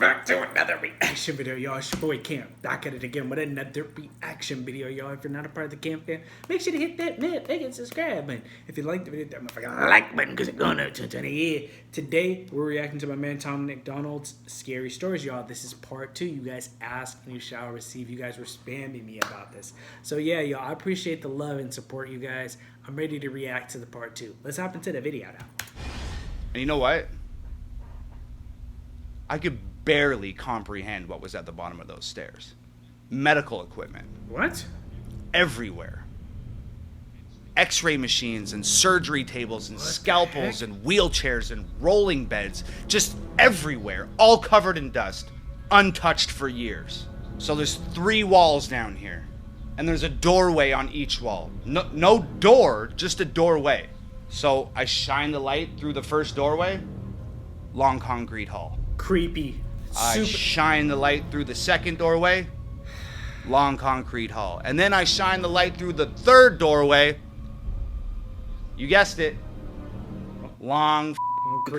back to another reaction video, y'all. It's your boy Camp, back at it again with another reaction video, y'all. If you're not a part of the Camp fam, make sure to hit that notification subscribe button. If you like the video, that motherfucking like button, because it's going up to 20. Yeah. Today, we're reacting to my man Tom MacDonald's Scary Stories, y'all. This is part 2. You guys ask and you shall receive. You guys were spamming me about this. So, yeah, y'all, I appreciate the love and support, you guys. I'm ready to react to the part 2. Let's hop into the video now. And you know what? I could barely comprehend what was at the bottom of those stairs. Medical equipment. What? Everywhere. X-ray machines and surgery tables and scalpels and wheelchairs and rolling beds. Just everywhere. All covered in dust. Untouched for years. So there's 3 walls down here. And there's a doorway on each wall. No door, just a doorway. So I shine the light through the first doorway. Long concrete hall. Creepy. I shine the light through the second doorway. Long concrete hall. And then I shine the light through the third doorway. You guessed it. Long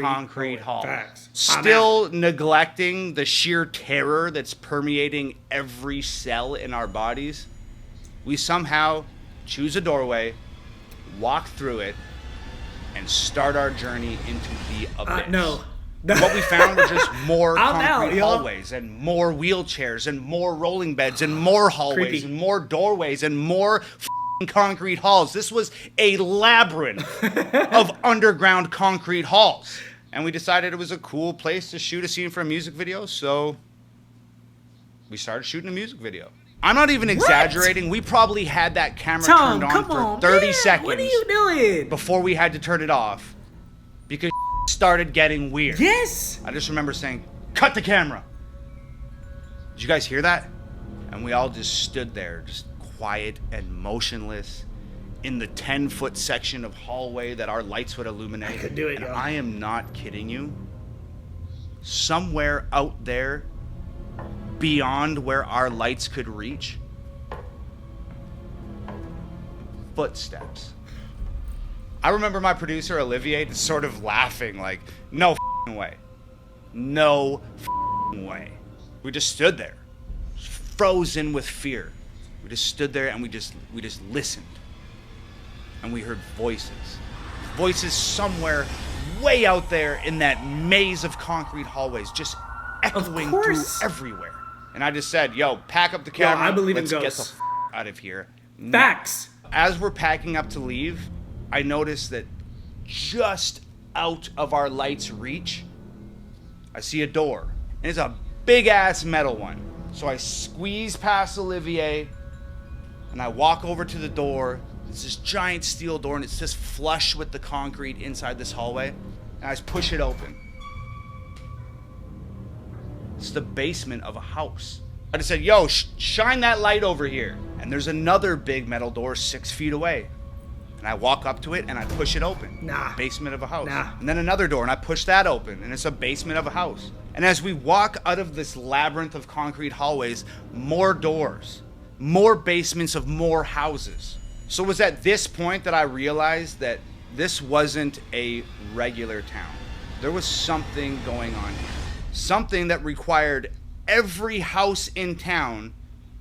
concrete hall. Facts. Still neglecting the sheer terror that's permeating every cell in our bodies. We somehow choose a doorway, walk through it, and start our journey into the abyss. No. What we found were just more concrete hallways and more wheelchairs and more rolling beds and more hallways and more doorways and more concrete halls. This was a labyrinth of underground concrete halls. And we decided it was a cool place to shoot a scene for a music video, so we started shooting a music video. I'm not even exaggerating. We probably had that camera turned on for 30 seconds. What are you doing? Before we had to turn it off because started getting weird. Yes. I just remember saying, "Cut the camera." Did you guys hear that? And we all just stood there, just quiet and motionless in the 10-foot section of hallway that our lights would illuminate. I could do it, and yo. I am not kidding you. Somewhere out there, beyond where our lights could reach, footsteps. I remember my producer, Olivier, just sort of laughing like, no f***ing way. No f***ing way. We just stood there, frozen with fear. We just stood there and we just listened. And we heard voices. Voices somewhere way out there in that maze of concrete hallways, just echoing through everywhere. And I just said, yo, pack up the camera. Yo, I believe Let's in get ghosts. the out of here. Facts. As we're packing up to leave, I noticed that just out of our light's reach, I see a door. And it's a big-ass metal one. So I squeeze past Olivier, and I walk over to the door. It's this giant steel door, and it's just flush with the concrete inside this hallway. And I just push it open. It's the basement of a house. I just said, yo, shine that light over here. And there's another big metal door 6 feet away. And I walk up to it and I push it open. Nah. Basement of a house. Nah. And then another door and I push that open. And it's a basement of a house. And as we walk out of this labyrinth of concrete hallways, more doors. More basements of more houses. So it was at this point that I realized that this wasn't a regular town. There was something going on here. Something that required every house in town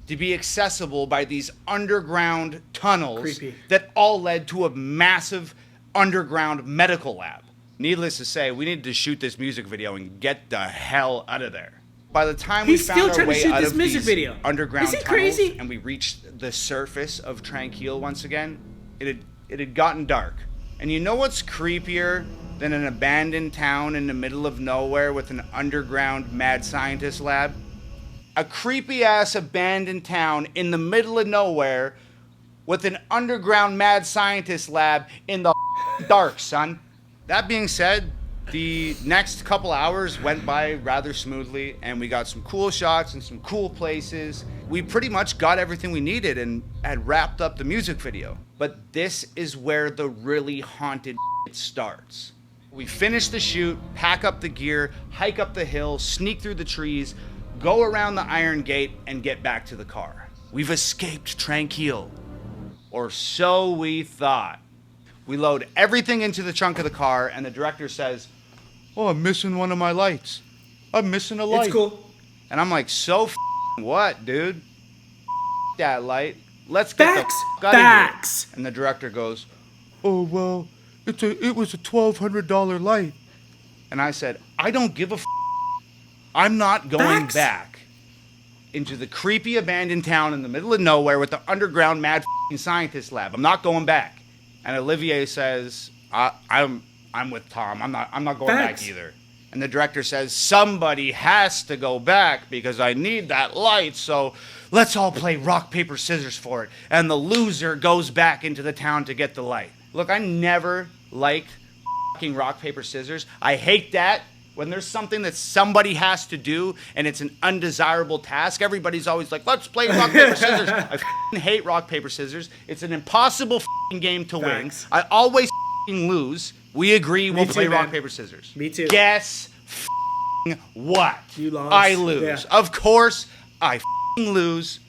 to be accessible by these underground tunnels that all led to a massive underground medical lab. Needless to say, we needed to shoot this music video and get the hell out of there. By the time we found our way out of these underground tunnels and we reached the surface of Tranquil once again, it had gotten dark. And you know what's creepier than an abandoned town in the middle of nowhere with an underground mad scientist lab? A creepy-ass abandoned town in the middle of nowhere with an underground mad scientist lab in the dark, son. That being said, the next couple hours went by rather smoothly, and we got some cool shots and some cool places. We pretty much got everything we needed and had wrapped up the music video. But this is where the really haunted starts. We finish the shoot, pack up the gear, hike up the hill, sneak through the trees, go around the iron gate, and get back to the car. We've escaped Tranquil. Or so we thought. We load everything into the trunk of the car, and the director says, "Oh, I'm missing one of my lights." I'm missing a light. It's cool. And I'm like, so what, dude? That light. Let's get Facts. the out Facts. of here. And the director goes, oh, well, it was a $1,200 light. And I said, I don't give a I'm not going back into the creepy abandoned town in the middle of nowhere with the underground mad scientist lab. I'm not going back. And Olivier says, I'm with Tom. I'm not going back either. And the director says, somebody has to go back because I need that light. So let's all play rock, paper, scissors for it. And the loser goes back into the town to get the light. Look, I never liked fucking rock, paper, scissors. I hate that. When there's something that somebody has to do and it's an undesirable task, everybody's always like, let's play rock, paper, scissors. I fucking hate rock, paper, scissors. It's an impossible fucking game to win. I always fucking lose. We agree we'll play rock, paper, scissors. Me too. Guess fucking what? You lost. I lose. Yeah. Of course, I fucking lose.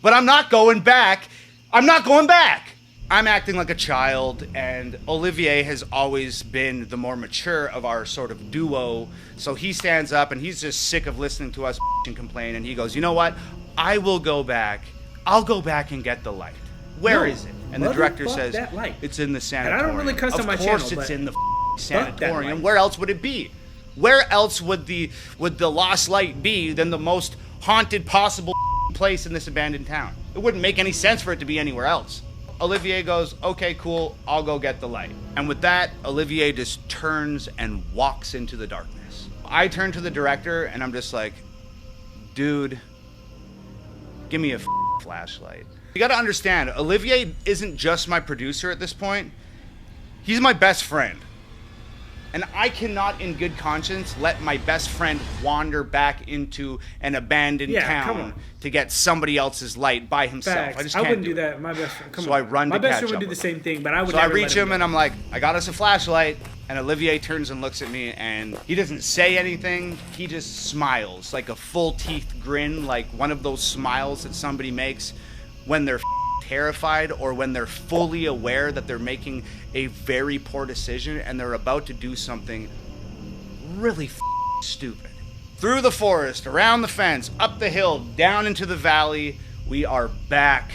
But I'm not going back. I'm not going back. I'm acting like a child, and Olivier has always been the more mature of our sort of duo. So he stands up, and he's just sick of listening to us and complain, and he goes, you know what? I will go back. I'll go back and get the light. Where is it? And the director says, it's in the sanatorium. And I don't really cuss on my channel, Of course it's in the sanatorium. Where else would it be? Where else would the lost light be than the most haunted possible place in this abandoned town? It wouldn't make any sense for it to be anywhere else. Olivier goes, okay, cool, I'll go get the light. And with that, Olivier just turns and walks into the darkness. I turn to the director and I'm just like, dude, give me a flashlight. You gotta understand, Olivier isn't just my producer at this point. He's my best friend. And I cannot, in good conscience, let my best friend wander back into an abandoned town to get somebody else's light by himself. Facts. I just can't wouldn't do that. My best friend. So I run to catch up. My best friend would do the same thing, but I would. So I reach him and I'm like, I got us a flashlight. And Olivier turns and looks at me, and he doesn't say anything. He just smiles, like a full teeth grin, like one of those smiles that somebody makes when they're terrified or when they're fully aware that they're making a very poor decision and they're about to do something really stupid. Through the forest, around the fence, up the hill, down into the valley, we are back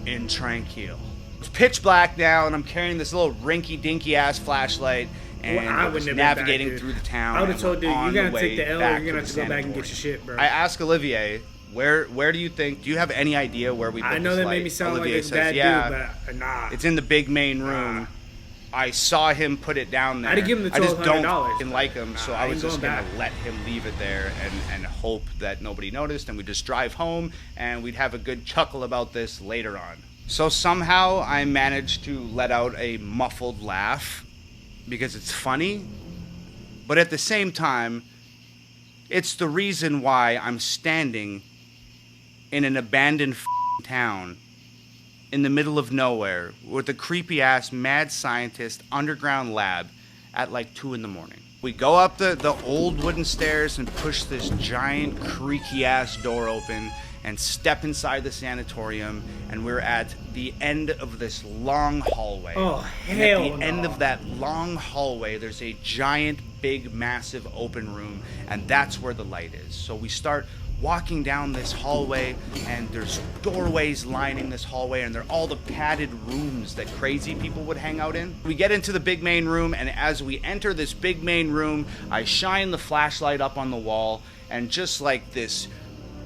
in Tranquil. It's pitch black now, and I'm carrying this little rinky-dinky ass flashlight, and we're just navigating through the town. I would have told dude, you're gonna take the L, or you're gonna have to go back and get your shit, bro. I ask Olivier, where do you think? Do you have any idea where we put this light? I know that made me sound Olivier like a bad dude, but nah. It's in the big main room. I saw him put it down there. I'd give him the $1,200. I just don't like him, so I was just gonna let him leave it there and hope that nobody noticed, and we'd just drive home and we'd have a good chuckle about this later on. So somehow I managed to let out a muffled laugh because it's funny, but at the same time, it's the reason why I'm standing in an abandoned town in the middle of nowhere with a creepy ass mad scientist underground lab at like 2 a.m. We go up the old wooden stairs and push this giant creaky ass door open and step inside the sanatorium, and we're at the end of this long hallway. Oh, hell no. And at the end of that long hallway, there's a giant, big, massive open room, and that's where the light is. So we start walking down this hallway, and there's doorways lining this hallway, and they're all the padded rooms that crazy people would hang out in. We get into the big main room, and as we enter this big main room, I shine the flashlight up on the wall, and just like this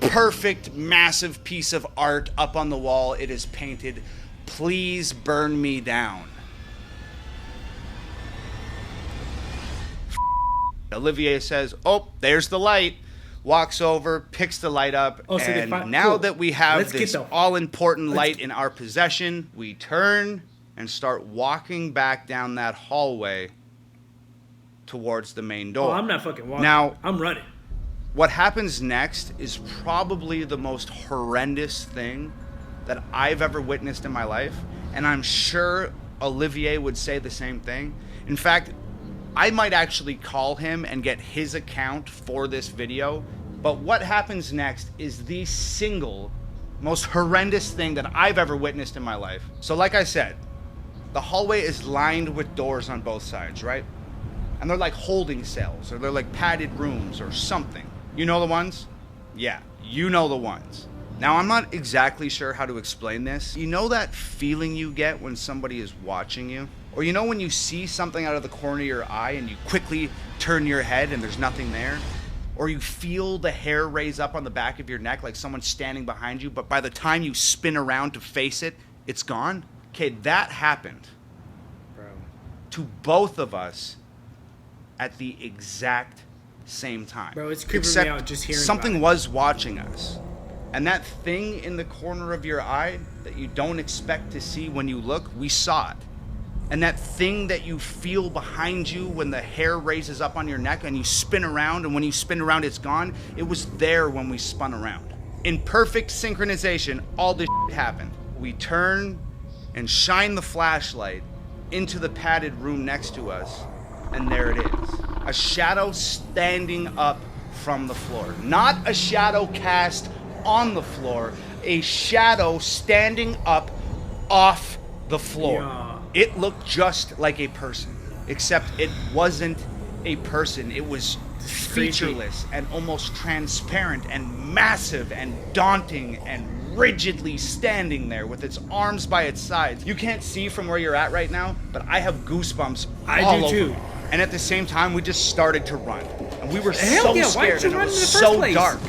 perfect, massive piece of art up on the wall, it is painted, "Please burn me down." Olivier says, "Oh, there's the light." Walks over, picks the light up, and now that we have this all-important light in our possession, we turn and start walking back down that hallway towards the main door. Oh, I'm not fucking walking. Now, I'm running. What happens next is probably the most horrendous thing that I've ever witnessed in my life, and I'm sure Olivier would say the same thing. In fact, I might actually call him and get his account for this video, but what happens next is the single most horrendous thing that I've ever witnessed in my life. So like I said, the hallway is lined with doors on both sides, right? And they're like holding cells, or they're like padded rooms or something. You know the ones? Yeah, you know the ones. Now, I'm not exactly sure how to explain this. You know that feeling you get when somebody is watching you? Or you know when you see something out of the corner of your eye and you quickly turn your head and there's nothing there? Or you feel the hair raise up on the back of your neck like someone's standing behind you, but by the time you spin around to face it, it's gone? Okay, that happened. Bro. To both of us at the exact same time. Bro, it's creeping Except me out just hearing something about it. was watching us. And that thing in the corner of your eye that you don't expect to see when you look, we saw it. And that thing that you feel behind you when the hair raises up on your neck and you spin around, and when you spin around it's gone, it was there when we spun around. In perfect synchronization, all this shit happened. We turn and shine the flashlight into the padded room next to us, and there it is. A shadow standing up from the floor. Not a shadow cast on the floor, a shadow standing up off the floor. Yeah. It looked just like a person, except it wasn't a person. It was featureless and almost transparent and massive and daunting and rigidly standing there with its arms by its sides. You can't see from where you're at right now, but I have goosebumps all over me. And at the same time, we just started to run. And we were so scared, and it was so dark.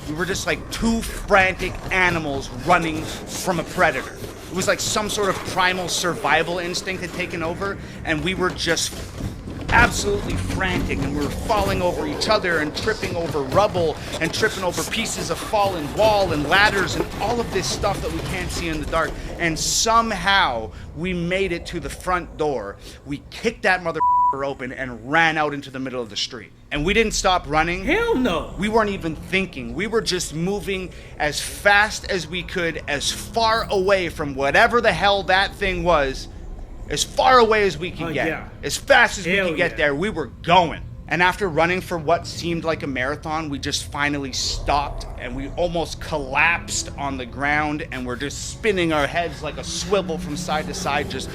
We were just like two frantic animals running from a predator. It was like some sort of primal survival instinct had taken over, and we were just absolutely frantic, and we were falling over each other and tripping over rubble and tripping over pieces of fallen wall and ladders and all of this stuff that we can't see in the dark. And somehow we made it to the front door. We kicked that mother open and ran out into the middle of the street. And we didn't stop running. Hell no. We weren't even thinking. We were just moving as fast as we could, as far away from whatever the hell that thing was, as far away as we could get. Yeah. As fast as we Hell could get yeah. there, we were going. And after running for what seemed like a marathon, we just finally stopped, and we almost collapsed on the ground, and we're just spinning our heads like a swivel from side to side, just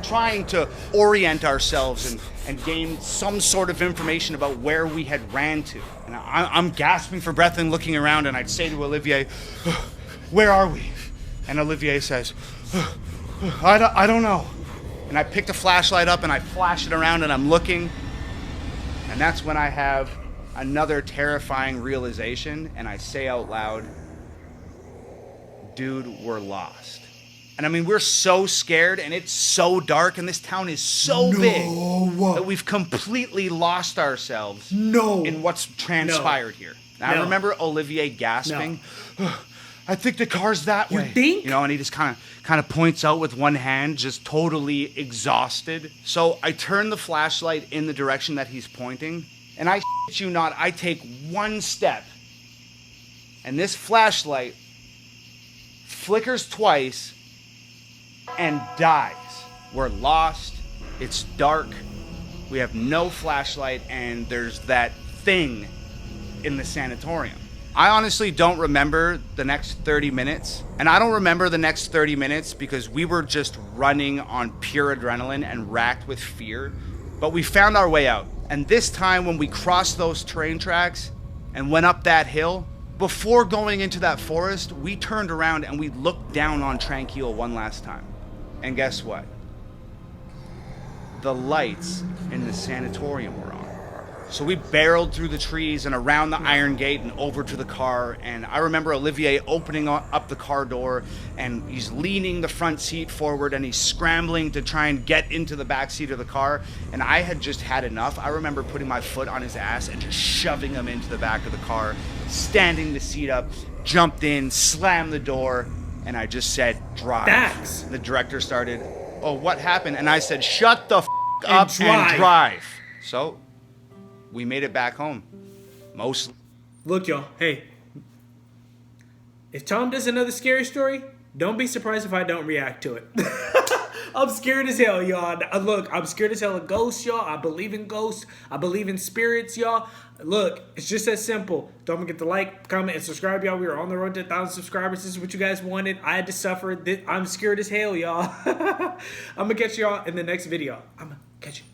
trying to orient ourselves and gain some sort of information about where we had ran to. And I'm gasping for breath and looking around, and I'd say to Olivier, "Where are we?" And Olivier says, I don't know. And I picked a flashlight up and I flash it around and I'm looking. And that's when I have another terrifying realization, and I say out loud, "Dude, we're lost." And I mean, we're so scared, and it's so dark, and this town is so big that we've completely lost ourselves in what's transpired here. Now, I remember Olivier gasping, "I think the car's that way." You think? You know, and he just kind of points out with one hand, just totally exhausted. So I turn the flashlight in the direction that he's pointing, and I shit you not, I take one step, and this flashlight flickers twice and dies. We're lost. It's dark. We have no flashlight, and there's that thing in the sanatorium. I honestly don't remember the next 30 minutes. And I don't remember the next 30 minutes because we were just running on pure adrenaline and racked with fear. But we found our way out. And this time when we crossed those train tracks and went up that hill, before going into that forest, we turned around and we looked down on Tranquil one last time. And guess what? The lights in the sanatorium were on. So we barreled through the trees and around the iron gate and over to the car. And I remember Olivier opening up the car door, and he's leaning the front seat forward and he's scrambling to try and get into the back seat of the car. And I had just had enough. I remember putting my foot on his ass and just shoving him into the back of the car, standing the seat up, jumped in, slammed the door, and I just said, "Drive." Dax. The director started, "Oh, what happened?" And I said, "Shut the up and drive." So we made it back home. Mostly. Look, y'all. Hey, if Tom does another scary story, don't be surprised if I don't react to it. I'm scared as hell, y'all. Look, I'm scared as hell of ghosts, y'all. I believe in ghosts. I believe in spirits, y'all. Look, it's just that simple. Don't forget to like, comment, and subscribe, y'all. We are on the road to 1,000 subscribers. This is what you guys wanted. I had to suffer. I'm scared as hell, y'all. I'm going to catch y'all in the next video. I'm going to catch you.